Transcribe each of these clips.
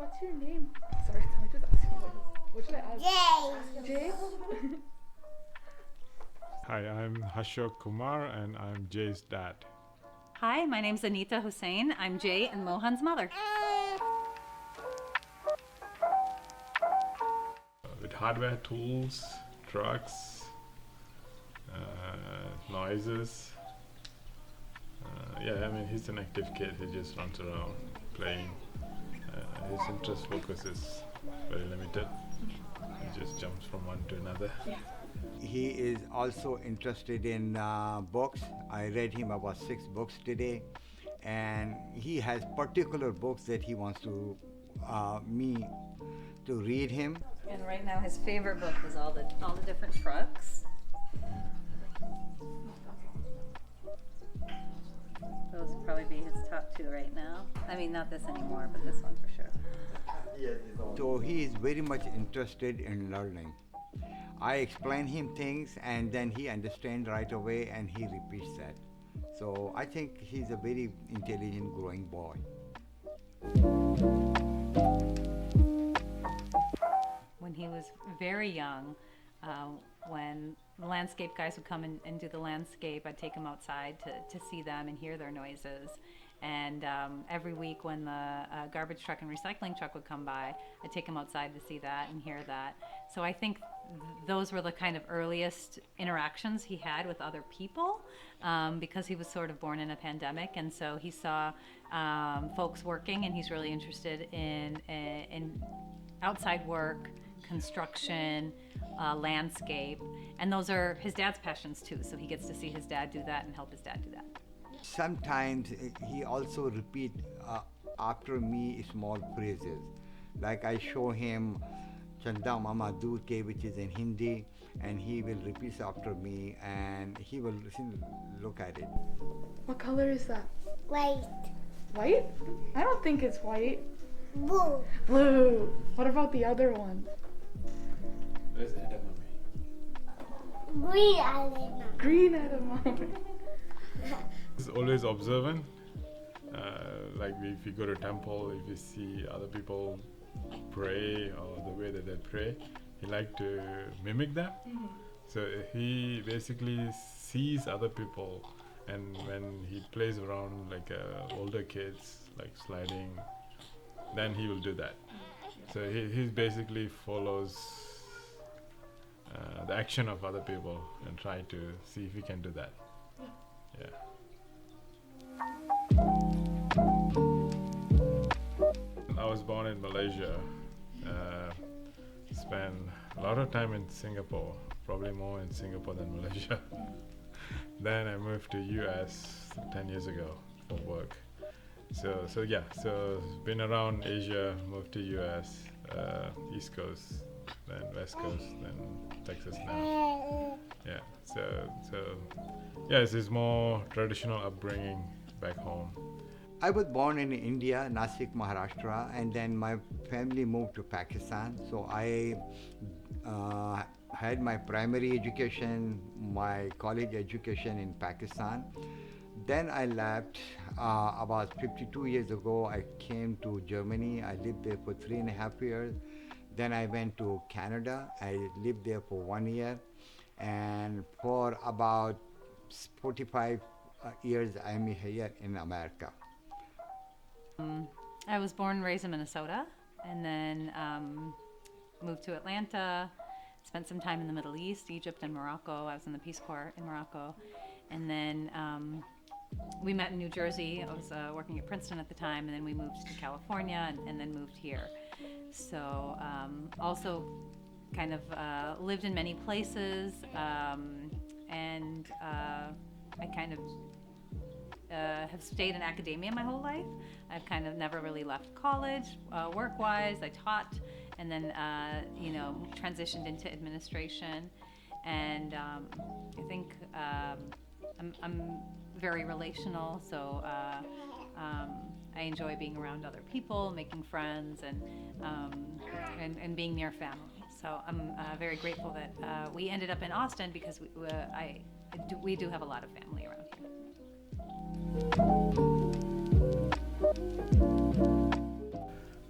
what's your name? Sorry, I just asked you what should I ask? Jay. Jay? Hi, I'm Hashok Kumar and I'm Jay's dad. Hi, my name's Anita Hussain. I'm Jay and Mohan's mother. With hardware, tools, trucks, noises. Yeah, I mean, he's an active kid. He just runs around playing. His interest focus is very limited. He just jumps from one to another. He is also interested in books. I read him about 6 books today, and he has particular books that he wants to me to read him. And right now his favorite book is all the different trucks. Those would probably be his top 2 right now. I mean, not this anymore, but this one for sure. So he is very much interested in learning. I explain him things and then he understands right away and he repeats that. So I think he's a very intelligent growing boy. When he was very young, when the landscape guys would come and do the landscape, I'd take him outside to see them and hear their noises. And every week when the garbage truck and recycling truck would come by, I'd take him outside to see that and hear that. So I think those were the kind of earliest interactions he had with other people, because he was sort of born in a pandemic, and so he saw folks working, and he's really interested in outside work, construction, landscape, and those are his dad's passions too, so he gets to see his dad do that and help his dad do that. Sometimes he also repeat after me small phrases. Like I show him Chanda Mama Dood Ke, which is in Hindi, and he will repeat after me and he will look at it. What color is that? White. White? I don't think it's white. Blue. Blue. What about the other one? Where's edamame? Green almond. Green edamame. He's always observant. Like if you go to a temple, if you see other people pray or the way that they pray, he like to mimic them. Mm-hmm. So he basically sees other people, and when he plays around like older kids, like sliding, then he will do that. So he basically follows the action of other people and try to see if he can do that. Yeah. I was born in Malaysia. Spent a lot of time in Singapore, probably more in Singapore than Malaysia. Then I moved to US 10 years ago for work. So been around Asia, moved to US, East Coast, then West Coast, then Texas now. Yeah, yes, it's more traditional upbringing back home. I was born in India, Nasik, Maharashtra, and then my family moved to Pakistan. So I had my primary education, my college education in Pakistan. Then I left about 52 years ago. I came to Germany. I lived there for 3.5 years. Then I went to Canada. I lived there for 1 year. And for about 45 years, I'm here in America. I was born and raised in Minnesota, and then moved to Atlanta, spent some time in the Middle East, Egypt and Morocco. I was in the Peace Corps in Morocco. And then we met in New Jersey. I was working at Princeton at the time, and then we moved to California and then moved here. So also kind of lived in many places, and I kind of have stayed in academia my whole life. I've kind of never really left college. Work-wise, I taught, and then transitioned into administration. And I think I'm very relational, so I enjoy being around other people, making friends, and being near family. So I'm very grateful that we ended up in Austin, because we do have a lot of family around here.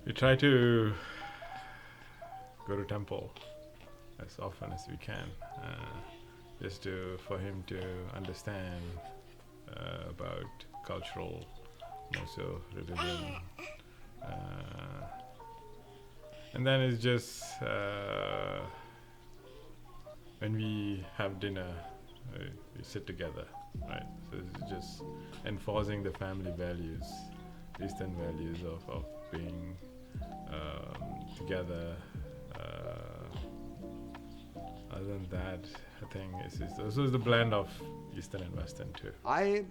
We try to go to temple as often as we can, just for him to understand about cultural, also religion, and then it's just when we have dinner, we sit together, right? So it's just enforcing the family values, Eastern values of being together. Other than that, I think it's also the blend of Eastern and Western too. I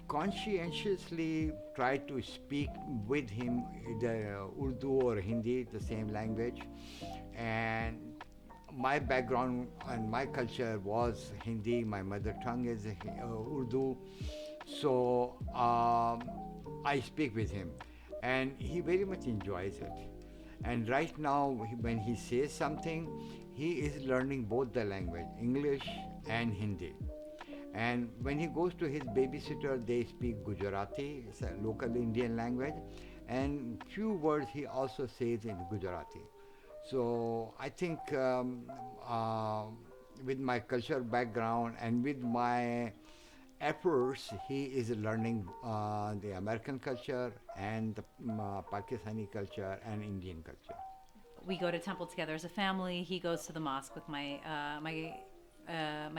conscientiously try to speak with him either Urdu or Hindi, the same language, and my background and my culture was Hindi. My mother tongue is Urdu, so I speak with him, and he very much enjoys it. And right now, when he says something, he is learning both the language, English and Hindi. And when he goes to his babysitter, they speak Gujarati, it's a local Indian language, and few words he also says in Gujarati. So I think with my cultural background and with my efforts, he is learning the American culture and the Pakistani culture and Indian culture. We go to temple together as a family. He goes to the mosque with my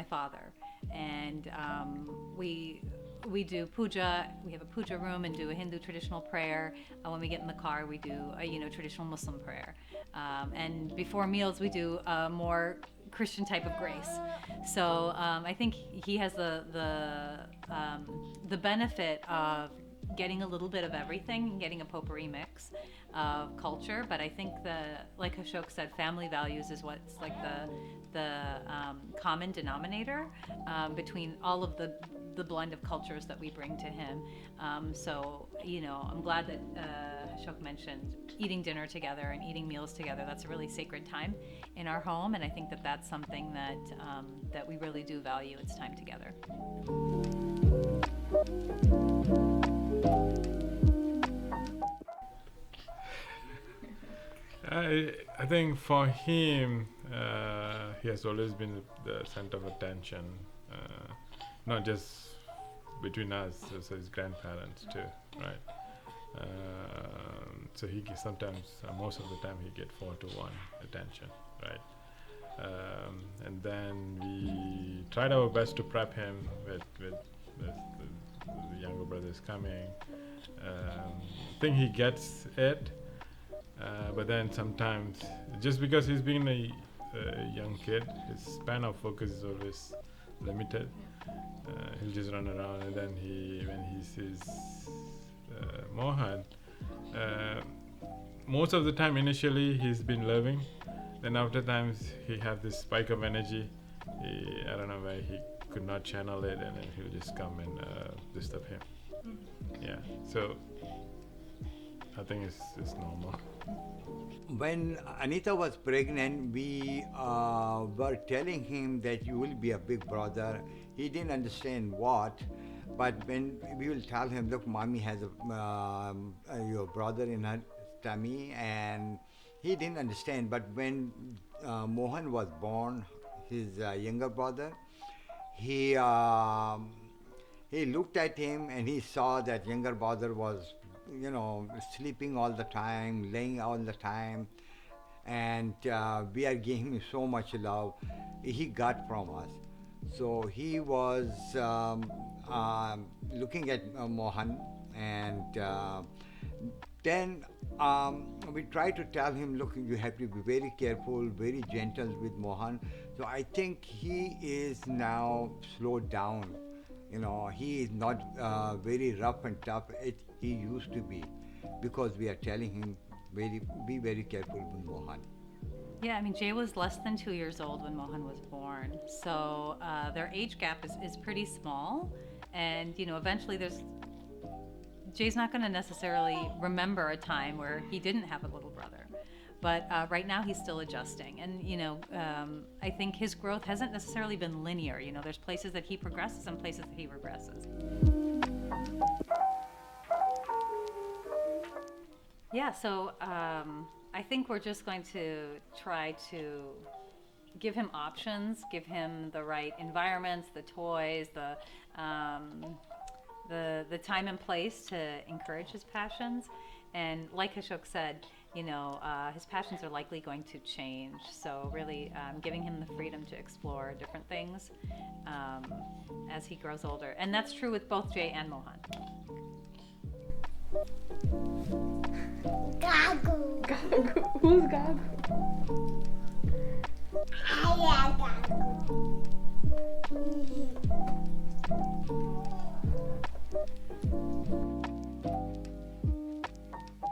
father, and we do puja. We have a puja room and do a Hindu traditional prayer. When we get in the car, we do a traditional Muslim prayer, and before meals we do a more Christian type of grace. So I think he has the benefit of getting a little bit of everything, getting a potpourri mix of culture. But I think like Hashok said, family values is what's like the common denominator between all of the blend of cultures that we bring to him. So I'm glad that Hashok mentioned eating dinner together and eating meals together. That's a really sacred time in our home, and I think that that's something that we really do value. It's time together. I think for him, he has always been the center of attention, not just between us, also his grandparents too, right? So he sometimes, most of the time, he get 4-to-1 attention, right? And then we tried our best to prep him with the younger brothers coming. I think he gets it. But then sometimes, just because he's been a young kid, his span of focus is always limited. He'll just run around, and then when he sees Mohan, most of the time initially he's been loving. Then after times he have this spike of energy. I don't know why he could not channel it, and then he'll just come and disturb him. Yeah, so I think it's normal. When Anita was pregnant, we were telling him that you will be a big brother. He didn't understand what, but when we will tell him, look, mommy has your brother in her tummy, and he didn't understand. But when Mohan was born, his younger brother, he looked at him and he saw that younger brother was sleeping all the time, laying all the time, and we are giving him so much love he got from us. So he was looking at Mohan, and then we tried to tell him, look, you have to be very careful, very gentle with Mohan. So I think he is now slowed down. He is not very rough and tough he used to be, because we are telling him be very careful with Mohan. Yeah, I mean, Jay was less than 2 years old when Mohan was born, so their age gap is pretty small, and eventually Jay's not going to necessarily remember a time where he didn't have a little brother, but right now he's still adjusting, and I think his growth hasn't necessarily been linear. There's places that he progresses and places that he regresses. Yeah, so I think we're just going to try to give him options, give him the right environments, the toys, the time and place to encourage his passions. And like Hashok said, you know, his passions are likely going to change. So really giving him the freedom to explore different things as he grows older. And that's true with both Jay and Mohan. Gagu. Gagu. Who's Gagu?